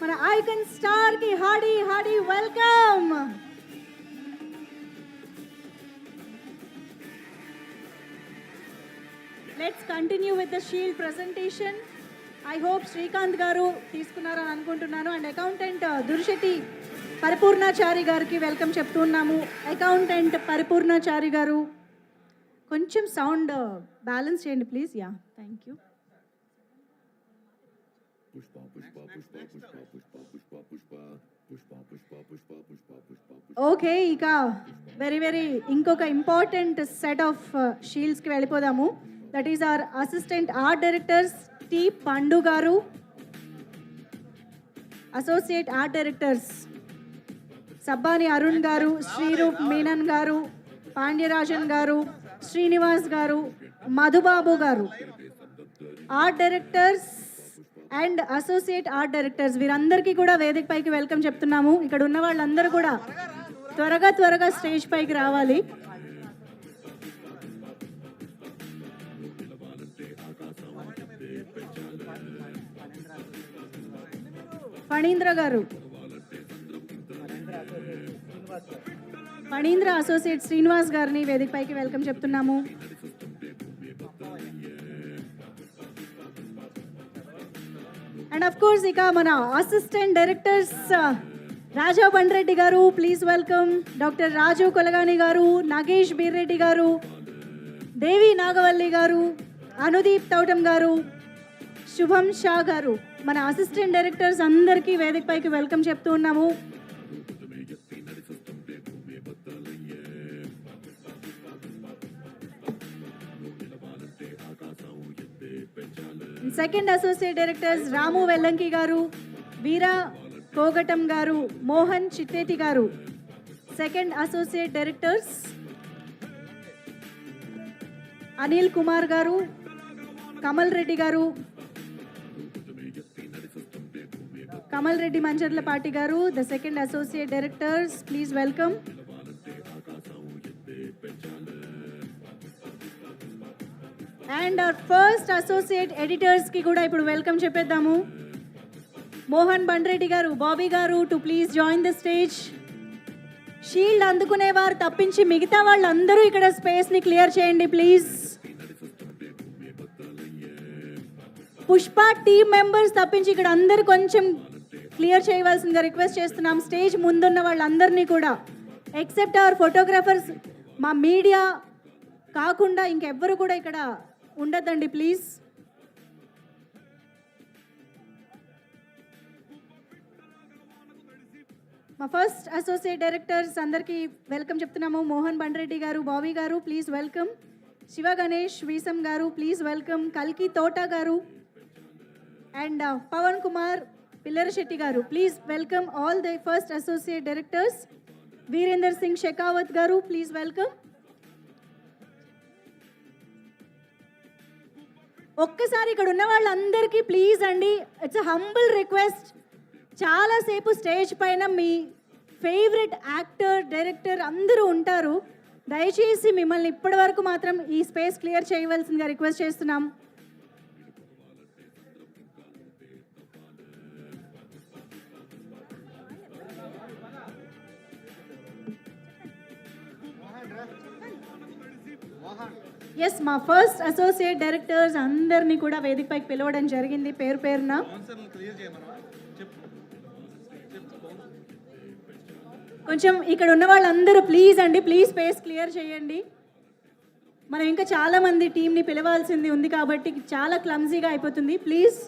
మన icon star కి hearty hearty welcome. Let's continue with the shield presentation. I hope Srikanth garu తీసుకున్నారని అనుకుంటున్నాను. And accountant Dursetti Paripoornachari గారికి వెల్కమ్ చెప్తున్నాము. అకౌంటెంట్ పరిపూర్ణాచారి గారు కొంచెం సౌండ్ బ్యాలెన్స్ చేయండి please. Yeah, thank you. Okay, ఇక వెరీ ఇంకొక ఇంపార్టెంట్ సెట్ ఆఫ్ షీల్డ్స్కి వెళ్ళిపోదాము. That is our assistant art directors T పండు గారు, associate art directors Sabbani Arun గారు, శ్రీరూప్ మీనన్ గారు, పాండ్యరాజన్ గారు, శ్రీనివాస్ గారు, మధుబాబు గారు. Art directors and associate art directors వీరందరికీ కూడా వేదిక పైకి వెల్కమ్ చెప్తున్నాము. ఇక్కడ ఉన్న వాళ్ళందరూ కూడా త్వరగా స్టేజ్ పైకి రావాలి. ఫణీంద్ర గారు, ఫణీంద్ర అసోసియేట్ శ్రీనివాస్ గారిని వేదిక పైకి వెల్కమ్ చెప్తున్నాము. అండ్ అఫ్ కోర్స్ ఇక మన అసిస్టెంట్ డైరెక్టర్స్ రాజా బండ్రెడ్డి గారు, ప్లీజ్ వెల్కమ్. డాక్టర్ రాజు కొలగాని గారు, నాగేష్ బీర్రెడ్డి గారు, దేవి నాగవల్లి గారు, అనుదీప్ తౌటం గారు, శుభం షా గారు, మన అసిస్టెంట్ డైరెక్టర్స్ అందరికీ వేదిక పైకి వెల్కమ్ చెప్తూ ఉన్నాము. Second associate directors Ramu Vellanki గారు, వీరా కోగటం గారు, మోహన్ చిట్టేటి గారు. Second associate directors Anil Kumar గారు, కమల్ రెడ్డి గారు, కమల్ రెడ్డి మంచర్లపాటి గారు. The second associate directors, please welcome. And our first associate ఎడిటర్స్కి కూడా ఇప్పుడు వెల్కమ్ చెప్పేద్దాము. మోహన్ బండ్రెడ్డి గారు, బాబీ గారు to please join the stage. Shield అందుకునేవారు తప్పించి మిగతా వాళ్ళందరూ ఇక్కడ స్పేస్ని క్లియర్ చేయండి ప్లీజ్. పుష్ప టీమ్ మెంబర్స్ తప్పించి ఇక్కడ అందరూ కొంచెం క్లియర్ చేయవలసిందిగా రిక్వెస్ట్ చేస్తున్నాం. స్టేజ్ ముందున్న వాళ్ళందరినీ కూడా, ఎక్సెప్ట్ అవర్ ఫోటోగ్రాఫర్స్, మా మీడియా కాకుండా ఇంకెవ్వరు కూడా ఇక్కడ ఉండద్దండి ప్లీజ్. మా ఫస్ట్ అసోసియేట్ డైరెక్టర్స్ అందరికీ వెల్కమ్ చెప్తున్నాము. మోహన్ బండ్రెడ్డి గారు, బాబీ గారు, ప్లీజ్ వెల్కమ్. శివ గణేష్ వీసం గారు, ప్లీజ్ వెల్కమ్. కల్కి తోట గారు అండ్ పవన్ కుమార్ పిల్లర శెట్టి గారు, please welcome all the first associate directors. Virender Singh Shekhawat గారు, ప్లీజ్ వెల్కమ్. ఒక్కసారి ఇక్కడ ఉన్న వాళ్ళందరికీ ప్లీజ్ అండి, ఇట్స్ హంబుల్ రిక్వెస్ట్. చాలాసేపు స్టేజ్ పైన మీ ఫేవరెట్ యాక్టర్, డైరెక్టర్ అందరూ ఉంటారు. దయచేసి మిమ్మల్ని ఇప్పటి వరకు మాత్రం ఈ స్పేస్ క్లియర్ చేయవలసిందిగా రిక్వెస్ట్ చేస్తున్నాం. ఎస్, మా ఫస్ట్ అసోసియేట్ డైరెక్టర్స్ అందరినీ కూడా వేదిక పైకి పిలవడం జరిగింది పేరు పేరున. కొంచెం ఇక్కడ ఉన్న వాళ్ళందరూ ప్లీజ్ అండి, ప్లీజ్ స్పేస్ క్లియర్ చేయండి. మనం ఇంకా చాలామంది టీంని పిలవాల్సింది ఉంది కాబట్టి చాలా క్లమ్జీగా అయిపోతుంది ప్లీజ్.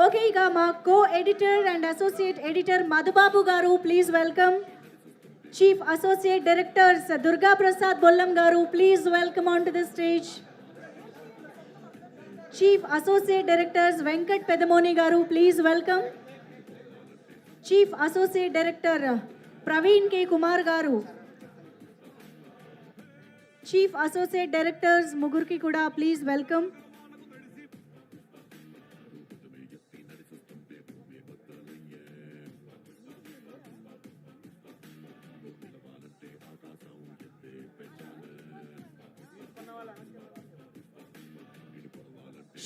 ఓకే, ఇక మా co editor and associate editor Madhubabu గారు, please welcome. Chief associate directors Durga Prasad Bollam గారు, please welcome on to the stage. Chief associate directors Venkat Pedamoni గారు, please welcome. Chief associate director Praveen K Kumar గారు, చీఫ్ అసోసియేట్ డైరెక్టర్స్ ముగ్గురికి కూడా ప్లీజ్ వెల్కమ్.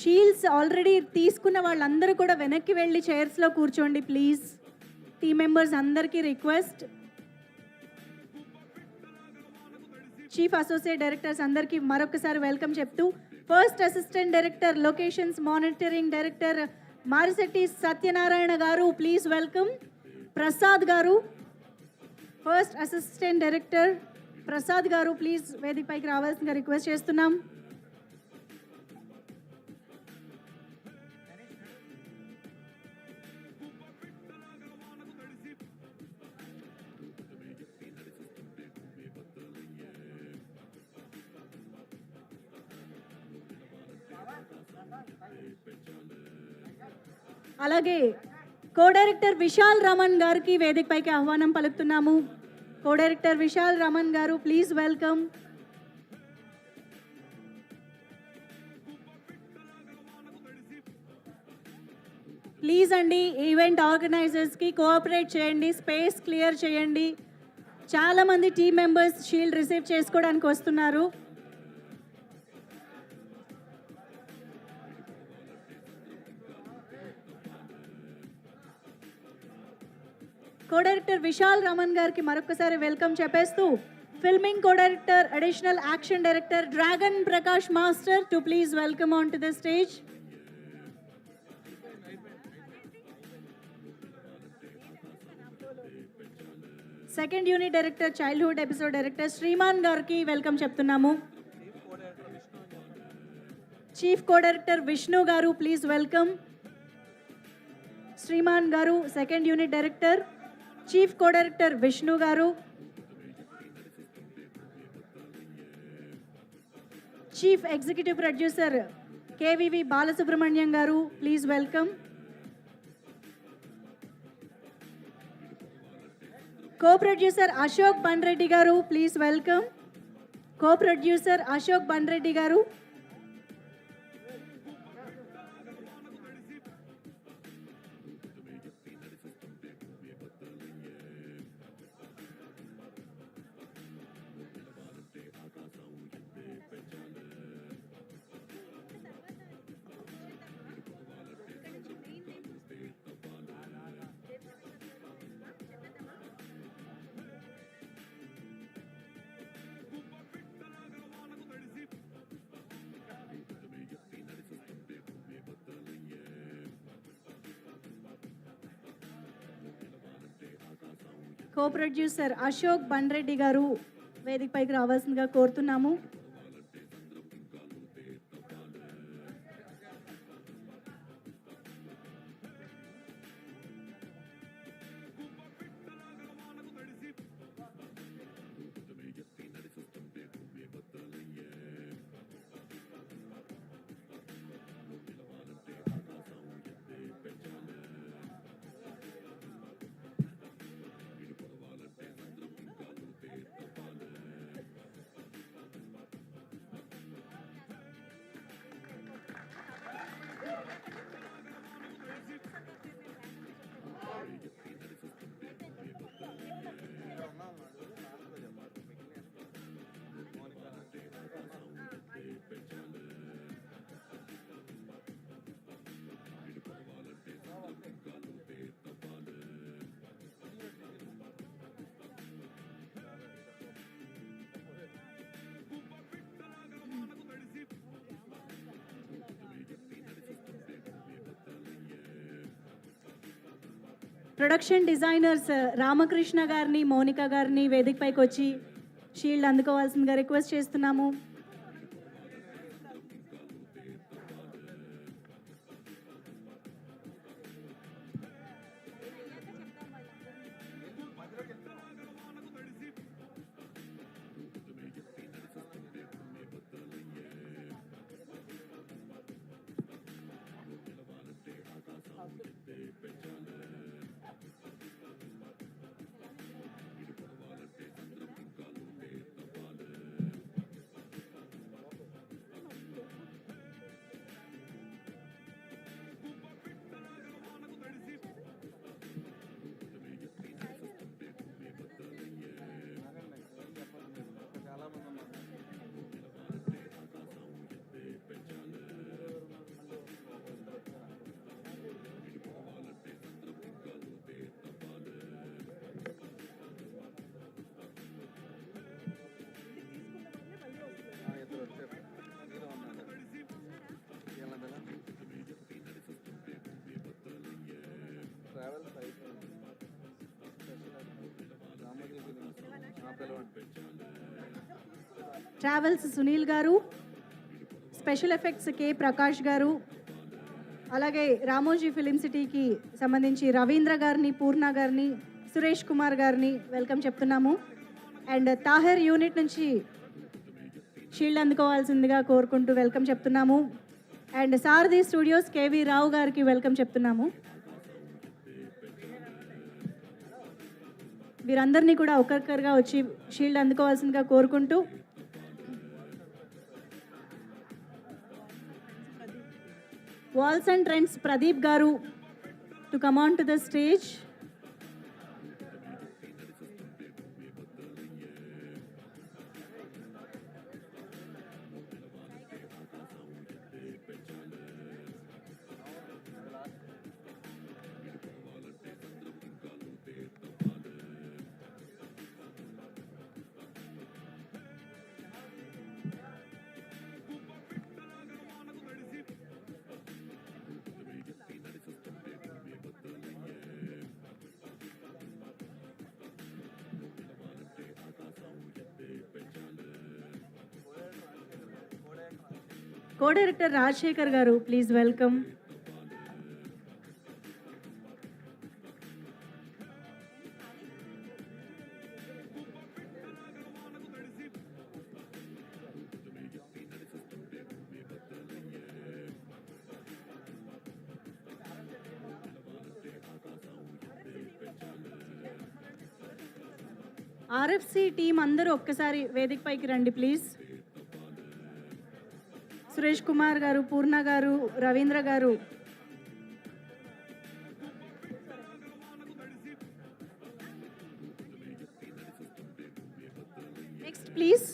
షీల్డ్స్ ఆల్రెడీ తీసుకున్న వాళ్ళందరూ కూడా వెనక్కి వెళ్ళి చైర్స్లో కూర్చోండి ప్లీజ్. టీమ్ మెంబర్స్ అందరికీ రిక్వెస్ట్. చీఫ్ అసోసియేట్ డైరెక్టర్స్ అందరికీ మరొకసారి వెల్కమ్ చెప్తూ, first assistant director locations monitoring director Marisetti Satyanarayana గారు ప్లీజ్ వెల్కమ్. ప్రసాద్ గారు, ఫస్ట్ అసిస్టెంట్ డైరెక్టర్ ప్రసాద్ గారు ప్లీజ్ వేదికపైకి రావాల్సిందిగా రిక్వెస్ట్ చేస్తున్నాం. అలాగే కో డైరెక్టర్ విశాల్ రమణ్ గారికి వేదికపైకి ఆహ్వానం పలుకుతున్నాము. కో డైరెక్టర్ విశాల్ రమణ్ గారు ప్లీజ్ వెల్కమ్. ప్లీజ్ అండి, ఈవెంట్ ఆర్గనైజర్స్కి కోఆపరేట్ చేయండి, స్పేస్ క్లియర్ చేయండి. చాలామంది టీమ్ మెంబర్స్ షీల్డ్ రిసీవ్ చేసుకోవడానికి వస్తున్నారు. కో డైరెక్టర్ విశాల్ రమణ్ గారికి మరొకసారి వెల్కమ్ చెప్పేస్తూ, filming co director additional action director Dragon Prakash master to please welcome on to the stage. Second unit director childhood episode director Sriman గారికి welcome చెప్తున్నాము. Chief co director Vishnu గారు please welcome. Sriman గారు second unit director, chief co director Vishnu గారు, chief executive producer KVV Balasubrahmanyam గారు please welcome. Co producer Ashok Bandreddy గారు please welcome. Co producer Ashok Bandreddy గారు. Co producer Ashok Bandreddy గారు వేదికపైకి రావాల్సిందిగా కోరుతున్నాము. ప్రొడక్షన్ డిజైనర్స్ రామకృష్ణ గారిని మౌనిక గారిని వేదికపైకి వచ్చి షీల్డ్ అందుకోవాల్సిందిగా రిక్వెస్ట్ చేస్తున్నాము. ట్రావెల్స్ సునీల్ గారు, స్పెషల్ ఎఫెక్ట్స్ కే ప్రకాష్ గారు, అలాగే రామోజీ ఫిలిం సిటీకి సంబంధించి రవీంద్ర గారిని, పూర్ణ గారిని, సురేష్ కుమార్ గారిని వెల్కమ్ చెప్తున్నాము. అండ్ తాహర్ యూనిట్ నుంచి షీల్డ్ అందుకోవాల్సిందిగా కోరుకుంటూ వెల్కమ్ చెప్తున్నాము. అండ్ సారథి స్టూడియోస్ కేవి రావు గారికి వెల్కమ్ చెప్తున్నాము. వీరందరినీ కూడా ఒక్కొక్కరుగా వచ్చి షీల్డ్ అందుకోవాల్సిందిగా కోరుకుంటూ వాల్స్ అండ్ ట్రెండ్స్ ప్రదీప్ గారు to come on to the stage. Co-director Rajasekhar గారు ప్లీజ్ వెల్కమ్. ఆర్ఎఫ్సి టీం అందరూ ఒక్కసారి వేదిక పైకి రండి ప్లీజ్. సురేష్ కుమార్ గారు, పూర్ణ గారు, రవీంద్ర గారు. Next please.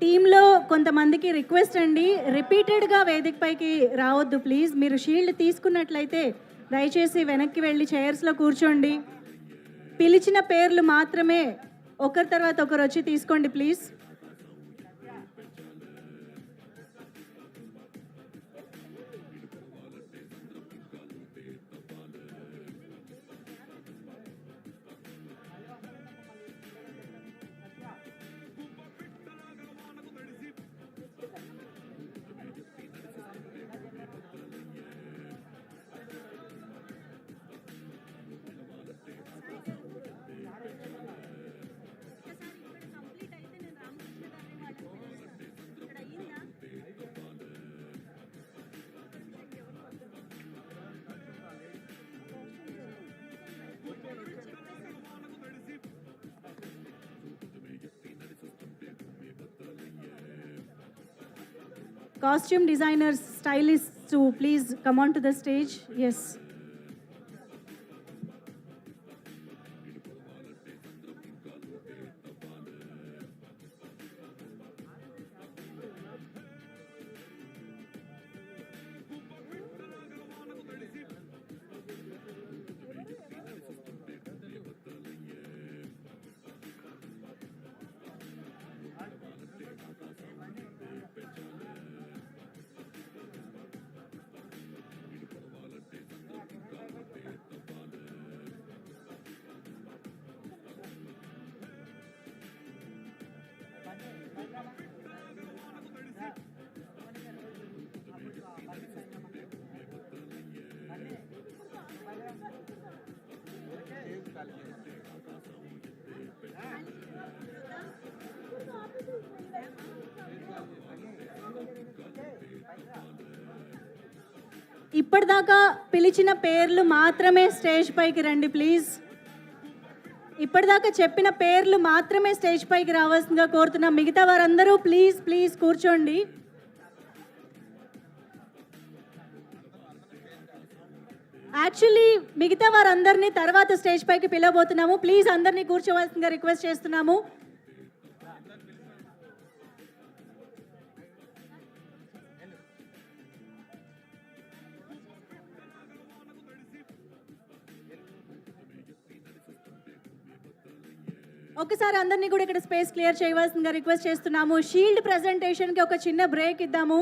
టీంలో కొంతమందికి రిక్వెస్ట్ అండి, రిపీటెడ్గా వేదిక పైకి రావద్దు ప్లీజ్. మీరు షీల్డ్ తీసుకున్నట్లయితే దయచేసి వెనక్కి వెళ్ళి చైర్స్లో కూర్చోండి. పిలిచిన పేర్లు మాత్రమే ఒకరి తర్వాత ఒకరు వచ్చి తీసుకోండి please. Costume designers, stylists to please come on to the stage. Yes. ఇప్పటిదాకా పిలిచిన పేర్లు మాత్రమే స్టేజ్ పైకి రండి ప్లీజ్. ఇప్పటిదాకా చెప్పిన పేర్లు మాత్రమే స్టేజ్ పైకి రావాల్సిందిగా కోరుతున్నాం. మిగతా వారందరూ ప్లీజ్ ప్లీజ్ కూర్చోండి. యాక్చువల్లీ మిగతా వారందరినీ తర్వాత స్టేజ్ పైకి పిలవబోతున్నాము. ప్లీజ్ అందరినీ కూర్చోవలసిందిగా రిక్వెస్ట్ చేస్తున్నాము. ఒకసారి అందరినీ కూడా ఇక్కడ స్పేస్ క్లియర్ చేయవలసిందిగా రిక్వెస్ట్ చేస్తున్నాము. షీల్డ్ ప్రెజెంటేషన్కి ఒక చిన్న బ్రేక్ ఇద్దాము.